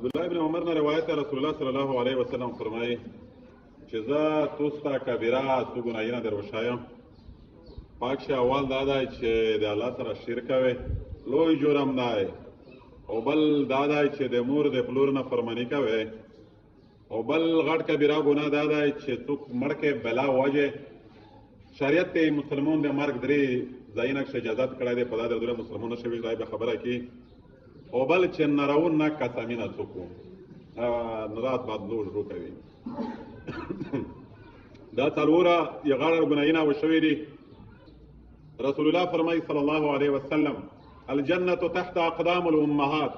عبدالله ابن عمر نه روایت رسول الله صلی الله علیه وسلم فرمایي چې زه تاسو ته کبیره څو ګناهونه در وښایم. پاک شه اول دا دی چې د الله سره شرک کوئ، لوی جرم دی. او بل دا دی چې د مور د پلور نه فرماني کوئ. او بل غټ کبیره ګناه دا دی چې څوک مړ کې بلا وجه شریعت ته مسلمان د مرګ درې ځایونه کې اجازت کړی دی، په دا د مسلمان نه شوي دی به خبره کی. او بل چې نراون نه قسمینه څوک نرات بدلو شروع کوي. دا څلوره یې غاړه ګناهونه وشوي دي. رسول الله فرمایي صلی الله علیه وسلم الجنة تحت اقدام الامهات،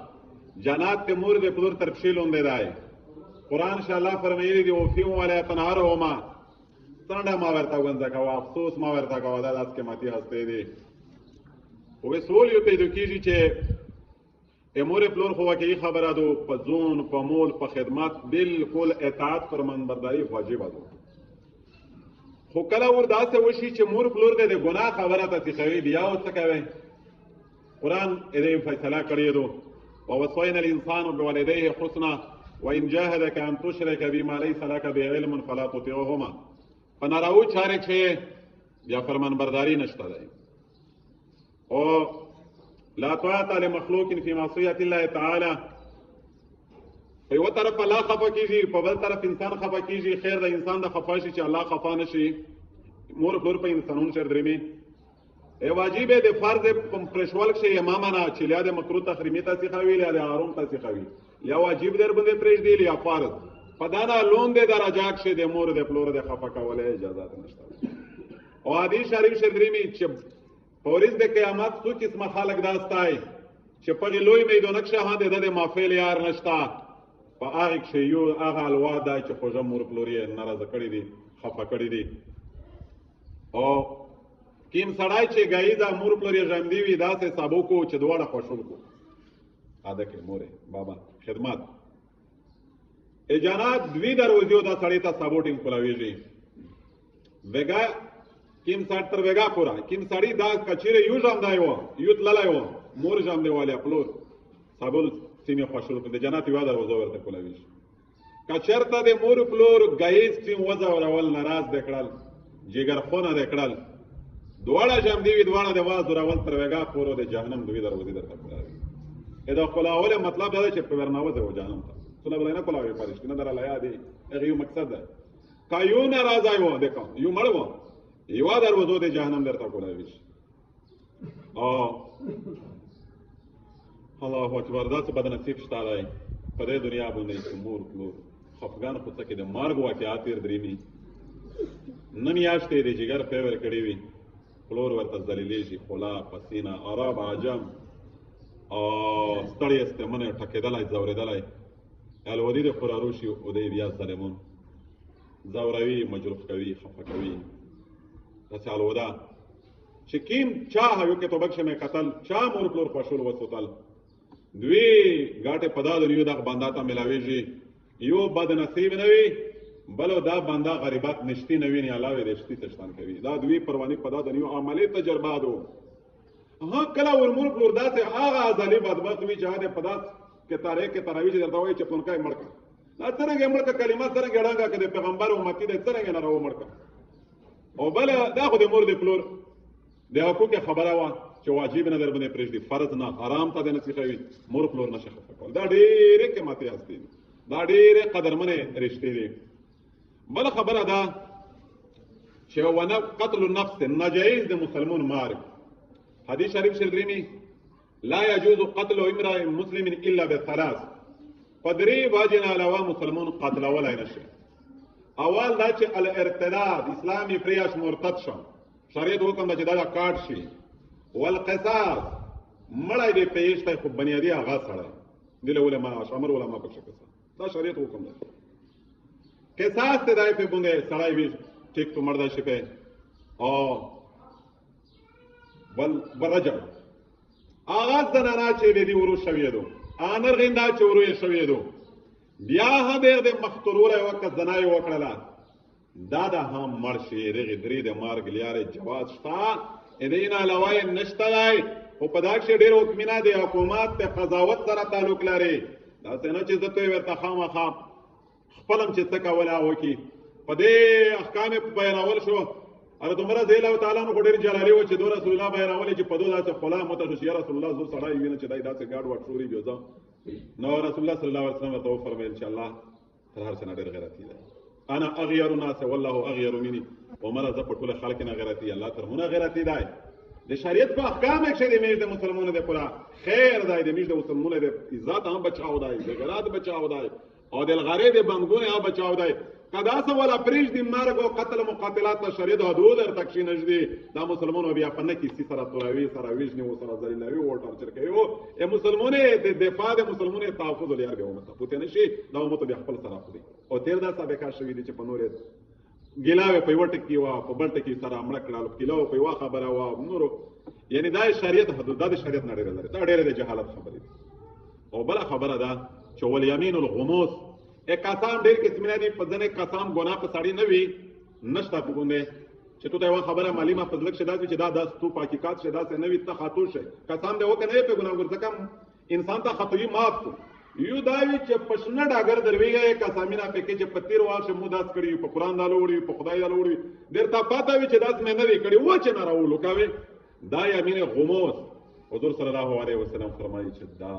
جنات ته مور د پلور تر پښې لاندې دی. قرآن شاء الله فرمایلی دی وفیهم ولا تنهرهما، څنډه ما ورته ګنځه کوه، افسوس ما ورته کوه، دا داسې قیمتي هستې دي. خو سوال یو پیدا کېږي چې مور پلور خو واقعي خبره ده، په ځون په مول په خدمت بالکل اطاعت فرمانبرداري واجبه ده. خو کله ور داسې وشي چې مور پلور د ګناه خبره ته تخوي، بیا څه کوي؟ قرآن دې فیصله کړې ده ووصينا الانسان بوالديه حسنا وان جاهدك ان تشرك بما ليس لك بعلم فلا تطعهما. په ناراو چارې چې بیا فرمانبرداري نشته دی. او لا طاعة لمخلوق في معصية الله تعالى. په یو طرف الله خفه کیږي، په بل طرف انسان خفه کیږي. خیر د انسان د خفه شي چې الله خفه نشي. مور پلور په انسانون شر درېمي ای واجب د فرض پرشوال کې امام نه چې له د مکروه تحریمی ته څخوي، له حرام ته څخوي، یا واجب در باندې پرېږ دی یا فرض. په دا نه لون د درجات شه د مور د پلور د خفه کولو اجازه نشته. او حدیث شریف شدريمي چې پوریز د قیامت څو قسمه خلق داستای چې په لوی میدان کې شهادت د مافیل یار نشتا. په هغه کې یو هغه الوا دا چې خوږه مور پلوري ناراضه کړی دي، خفه کړی دي. او کیم سړای چې گئی دا مور پلوري ژوندۍ وي داسې سابو کو چې دواړه خوشول کو اده کې مورې بابا خدمت اجازه دوی دروازو دا سړی ته سپورټینګ کولاویږي. وګا کیم سات تر وګا پورا کیم سړی دا کچېره یو ځم دایو یو تللای و مور ځم دیواله پلور سابول سیمه خوشول کو د جنات یو دروازو ورته کولاویږي. کچرته د مور پلور گئی سیم وځه ورول ناراض دکړل جګر خونه دکړل دواړه جام دی دواړه د واز راول تر وګا پورو د جهنم دوی دروازې درته کولاوي. دا خلاوله مطلب دا چې په ورناوځه و جهنم ته څنګه بلنه کولاوي پرشتنه در لایا دی. هغه یو مقصد ده کایو ناراض ایو دکو یو مړو یو دروازو د جهنم درته کولاوي. الله اکبر. دا څه بد نصیب شته دی په دې دنیا باندې چې مور پلور خفګان خو څه کې د مرګ واقعات تیر درېمي نن یاشتې د جګر پیور کړی وي پلور ورته ذلیلیږي، خولا پسینه عرب عجم ستړی استمنه ټکېدلی ځورېدلی الودي د خراروشي او دی بیا ظالمون ځوروي مجروح کوي خفه کوي. داسې الوده چې کیم چا یو کې توبک شمه قتل چا مور پلور خوشول وسوتل دوی ګاټه پدا د یو دغه بندا ته ملاويږي. یو بد نصیب نه وي بلو دا بندا غریبات نشتی نه ویني علاوه د شتي تشتان کوي. دا دوی پرواني پدا د یو عملی تجربه دو. ها کله ورمور پلور داسې هغه ازالي بدبخت وي چې هغه پدا کې تاریخ کې تراوی چې درته وایي چې پلونکای مړکا دا څنګه مړکا کلمات څنګه ډانګه کې د پیغمبر امتی د څنګه نه راو مړکا. او بل دا خو د مور د پلور د حقوق خبره وا چې واجب نه در باندې پرېږدي، فرض نه حرام ته نه سیخوي. مور پلور نشه کول دا ډېرې قیمتي هستي، دا ډېرې قدرمنې رښتې دي. بل خبره ده چې ونه قتل النفس ناجایز د مسلمان مارک. حدیث شریف شدريمي لا يجوز قتل امرئ مسلم الا بثلاث. پدری واجنا علاوه مسلمان قتل ولا نشي. اول دا چې الارتداد اسلامي پریاش مرتد شو شریعت حکم دا چې دا کاټ شي. والقصاص مړی دی پیښته خو بنیادی هغه سره دله علماء شامل علماء په شکل دا شریعت حکم دی. قصاص ته دای په باندې سړی وی ټیک تو مردا شي په او برجع آغاز زنانا چې دې ورو شوی دو انر غیندا چې ورو شوی دو بیا هغه د مختروره وخت زنای وکړه دا د هم مرشي دغه درې د مارګ لیاره جواز شتا دین علاوه نشته دی. او په داک ډېر حکمونه د حکومت ته قضاوت سره تعلق لري. داسې نه چې زه ته ورته خامخا خپل هم چې څه کولی وکړي په دې احکام یې بیانول شو حضرت عمر رضی الله تعالی عنه ډېر جلالي و چې دو رسول الله بیانولې چې په دو داسې خلا مته شو یا رسول الله زه سړی وینم چې دای داسې ګاډ وټ شوري بیا ځه نو رسول الله صلی الله علیه وسلم ته فرمایل چې الله تر هر څه نه ډېر غیرتي دی انا اغیر الناس والله اغیر مني عمر زه په ټول خلک نه غیرتي الله تر مونږ غیرتي دی د شریعت په احکام کې چې د میش د مسلمانانو د پورا خیر دی د میش د مسلمانانو د عزت هم بچاو دی د غیرت بچاو دی او د الغری د بنګونه هم بچاو دی کدا څه ولا پریش د مرګ او قتل مقاتلات شریعت حدود تر تک شي نشدي دا مسلمانانو بیا په نکی سي سره توراوي سره ویژني او سره ذلیلوي او ټارچر کوي او مسلمانانو د دفاع د مسلمانانو تحفظ لري به مت پوتې نشي دا مت بیا خپل سره خوري او تیر دا سابقه شوی دي چې په نور ګلاوي په وټ کې وا په بلټ کې سره امړه کړه کیلو په وا خبره وا نور یعنی دا شریعت حدود د شریعت نه لري دا ډېر د جهالت خبره او بل خبره ده چې ول یمین الغموس एक قسم ډېر قسمونه دي په ځنه قسم ګناه په سړی نه وي نشته په ګوندې چې ته یو خبره معلومه په ځلک شدا چې دا د تو حقیقت شدا څه نه وي ته خاطو شي قسم دې وکنه په ګناه ورځکم انسان ته خطوی معاف کو یو دا وی چې پښنه ډاګر درويږي قسمینا په کې چې پتیر واشه موداس کړی په قران دالو وړي په خدای دالو وړي درته پاته وی چې داس مې نه وی کړی و چې نه راولو کاوي دا یمین غموس حضور صلی الله علیه وسلم فرمایي چې دا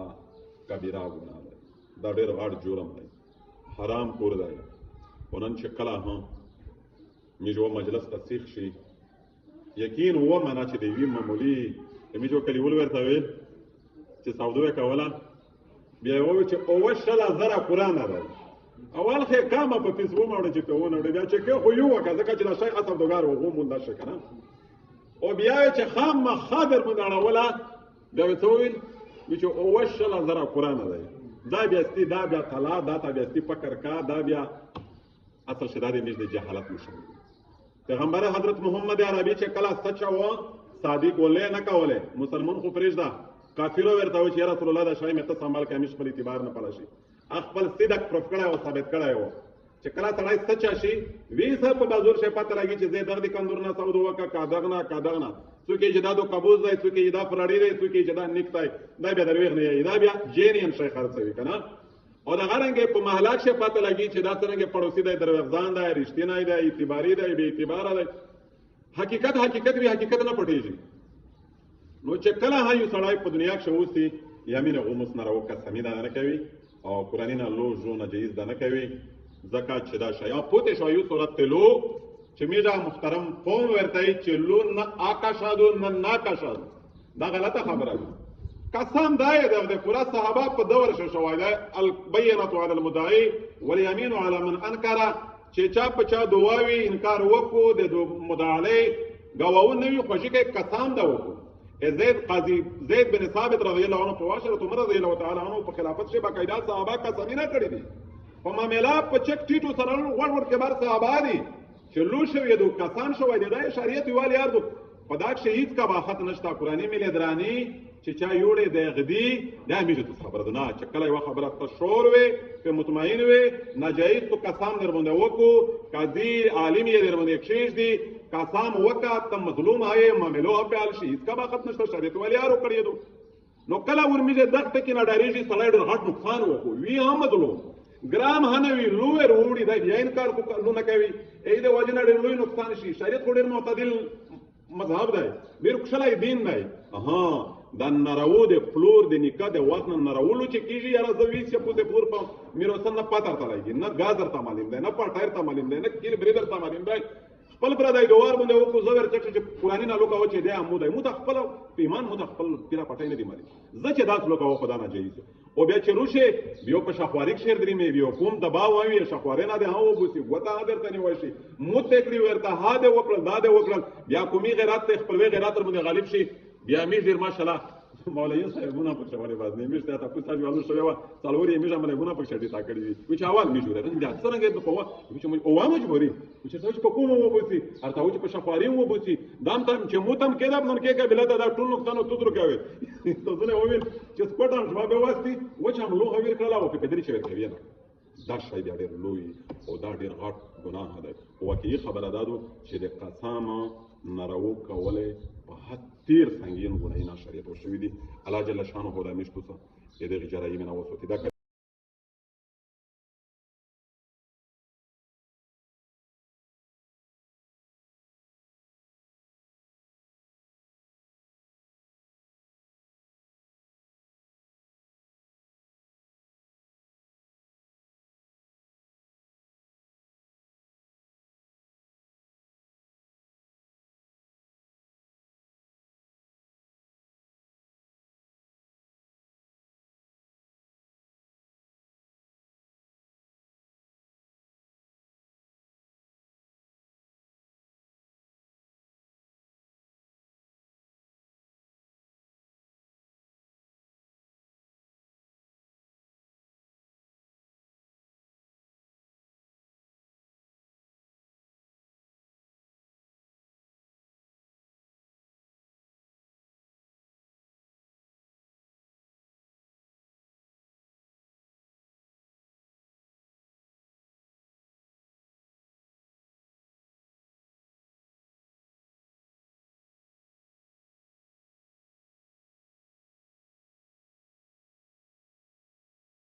کبیره ګناه ده دا ډېر غاړ جرم دی حرام کور دی ونن چې کله هم میجو مجلس ته سیخ شي یقین هو معنا چې دی وی معمولی میجو کلیول ورته ویل چې سعودو کوله بیا وایي چې اوه شله زره قرآن دی اول خې کامه په فیسبوک باندې چې کوونه بیا چې کې خو یو وکړه ځکه چې دا شیخ اسدګار وغو مونږ شي کنه او بیا چې خام خادر مونږ اړوله بیا څه ویل چې اوه شله زره قرآن دی دا بیا ستی دا بیا طلا دا تا بیا ستی فکر کا دا بیا اصل شدا دی میش د جهالت مشن پیغمبر حضرت محمد عربی چې کله سچ و صادق ولې نه کوله مسلمان خو پرېږده کافر ورته و چې رسول الله دا شای مته سنبال کمیش په اعتبار نه پلا شي خپل صدق پروف کړه او ثابت کړه و چې کله سړی سچ شي وی سر په بازور شي پته لګي چې زه دغه کندور نه سعود وکا کادغنا څوک چې دا دو قبوز دی څوک چې دا فرړی دی څوک چې دا نیک دی دا بیا درویغ نه دی دا بیا جینین شي خرڅوي کنه او دا غرنګ په محلات شي پته لګي چې دا څنګه پړوسی دی دروغځان دی رښتینی دی اعتباري دی بے اعتبار دی حقیقت وی حقیقت نه پټیږي نو چې کله هایو سړی په دنیا کې شوسي یمین غموس نه راو قسمی دا نه کوي او قرآنی نه لو جو نه جایز دا نه کوي زکات چې دا شیا پوتې شو یو صورت تلو چې میرا محترم قوم ورته چې لو نه آکاشادو نه ناکاشادو دا غلطه خبره ده قسم دای د پورا صحابه په دور شوای ده البینه علی المدعی والیمین علی من انکر چې چا په چا دواوی انکار وکړو د مدعی گواون نوی خوشی کې قسم دا وکړو زید بن ثابت رضی الله عنه په واشره عمر رضی الله تعالی عنه په خلافت شي باقاعده صحابه قسم نه کړی دي په معاملہ په چک ټیټو سره ور کبار صحابه دي چې لو شوی دو کسان شوی دی د شریعت والی یاردو په دا شهید کا واخت نشتا قرآنی ملي درانی چې چا یوړې د غدی دا میږي ته خبره ده نه چې کله یو خبره تشور وي په مطمئن وي ناجایز تو قسم در باندې وکړو قاضي عالم یې در باندې کښېږ دي قسم وکړه ته مظلوم آئے معاملو په حال شهید کا واخت نشتا شریعت والی یارو کړی دو نو کله ورمیږي دغه کې نه ډاریږي سړی ډېر غټ نقصان وکړو وی هم مظلوم ګرام هنوي لوی وروړي دا بیا انکار نه کوي اې د وجنه ډېر لوی نقصان شي شریعت خو ډېر معتدل مذهب دی ډېر کښلی دین دی دا نراو د پلور د نکاح د وخت نه نراولو چې کېږي یاره زه ویس چې پوتې پور په میروسن نه پاتر ته لګي نه ګاز درته معلوم دی نه پټایر ته معلوم دی نه کیل برې درته معلوم دی خپل برادای دوار باندې وکړو زه ورته چې قرآني نه لوکه و چې دی مو دی مو ته خپل پیمان مو ته خپل پیرا پټای نه دی معلوم زه چې داس لوکه و خدا نه جایز او بیا چې روشه بیا په شخواري شهر درې مې بیا کوم دباو وایي شخواري نه دی هاو بوسي وته درته نه وشي مو ته کړی ورته ها دی وکړل دا دی وکړل بیا کومي غیرت خپل غیرت باندې غالب شي بیا می ډیر ماشاءالله مولوی صاحبونه په چوره باز نه میشته تاسو ته جوړو شوی و څلوري میژه ملګونه په شړې تا کړی وي چې اول می جوړه دا څنګه په کوه چې او مجبوري چې تاسو په کومه و بوسي ارته و چې په شفاري و بوسي دام تم چې موتم کېداب نن کې قبيله دا ټول نقصان تو درو کوي تاسو نه وویل چې سپټان شوه به واسطي و چې هم لو غویر کړه او په پدری شوی کوي دا شای دی ډېر لوی او دا ډېر غټ ګناه ده او واقعي خبره ده چې د قسم نارو کوله په تیر سنگین ګناه نه شریعت او شوی دي الله جل شانه هدا مشتوسه دغه جرایم نه وسوتی دا